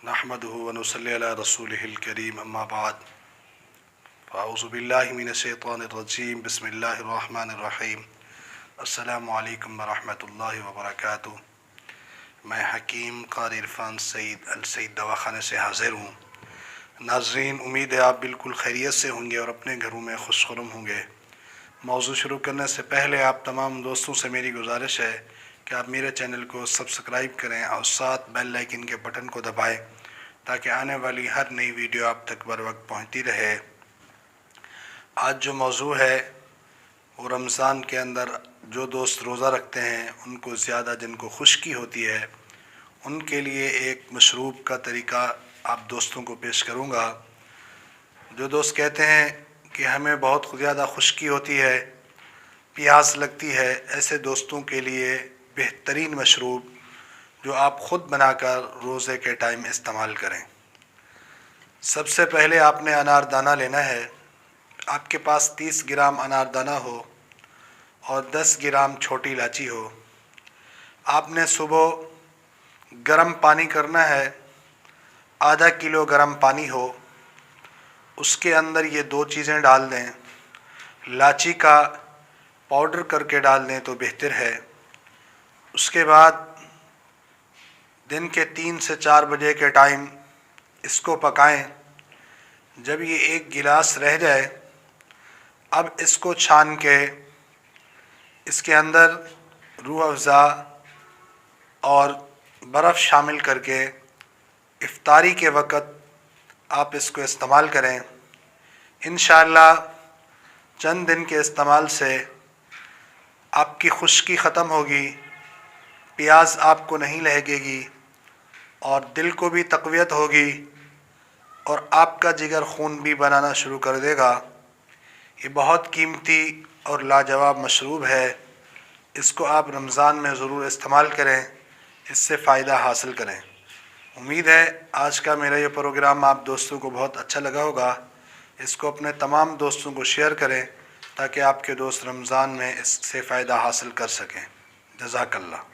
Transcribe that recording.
नहमदुहु व नुसल्ली अला रसूलिहिल करीम अम्मा बाद फ़अऊज़ु बिल्लाहि मिनश्शैतानिर रजीम बिस्मिल्लाहिर रहमानिर रहीम अस्सलामु अलैकुम व रहमतुल्लाहि व बरकातुहू। मैं हकीम क़ारी इरफ़ान सईद अल सईद दवाख़ाने से हाज़िर हूँ। नाज़रीन, उम्मीद है आप बिल्कुल खैरियत से होंगे और अपने घरों में खुशखुरम होंगे। मौज़ू शुरू करने से पहले आप तमाम दोस्तों से मेरी गुजारिश है कि आप मेरे चैनल को सब्सक्राइब करें और साथ बेल आइकन के बटन को दबाएं ताकि आने वाली हर नई वीडियो आप तक बर वक्त पहुँचती रहे। आज जो मौज़ू है वो रमज़ान के अंदर जो दोस्त रोज़ा रखते हैं उनको ज़्यादा जिनको खुश्की होती है उनके लिए एक मशरूब का तरीका आप दोस्तों को पेश करूँगा। जो दोस्त कहते हैं कि हमें बहुत ज़्यादा खुश्की होती है, प्यास लगती है, ऐसे दोस्तों के लिए बेहतरीन मशरूब जो आप ख़ुद बनाकर रोज़े के टाइम इस्तेमाल करें। सबसे पहले आपने अनारदाना लेना है। आपके पास 30 ग्राम अनारदाना हो और 10 ग्राम छोटी इलायची हो। आपने सुबह गर्म पानी करना है, आधा किलो गर्म पानी हो, उसके अंदर ये दो चीज़ें डाल दें। इलायची का पाउडर करके डाल दें तो बेहतर है। उसके बाद दिन के 3 से 4 बजे के टाइम इसको पकाएं। जब ये एक गिलास रह जाए, अब इसको छान के इसके अंदर रूह अफ़ज़ा और बर्फ़ शामिल करके इफ्तारी के वक़्त आप इसको इस्तेमाल करें। इंशाअल्लाह चंद दिन के इस्तेमाल से आपकी खुश्की ख़त्म होगी, प्यास आपको नहीं लगेगी और दिल को भी तक़वियत होगी और आपका जिगर खून भी बनाना शुरू कर देगा। ये बहुत कीमती और लाजवाब मशरूब है। इसको आप रमज़ान में ज़रूर इस्तेमाल करें, इससे फ़ायदा हासिल करें। उम्मीद है आज का मेरा ये प्रोग्राम आप दोस्तों को बहुत अच्छा लगा होगा। इसको अपने तमाम दोस्तों को शेयर करें ताकि आपके दोस्त रमज़ान में इससे फ़ायदा हासिल कर सकें। जज़ाकल्लाह।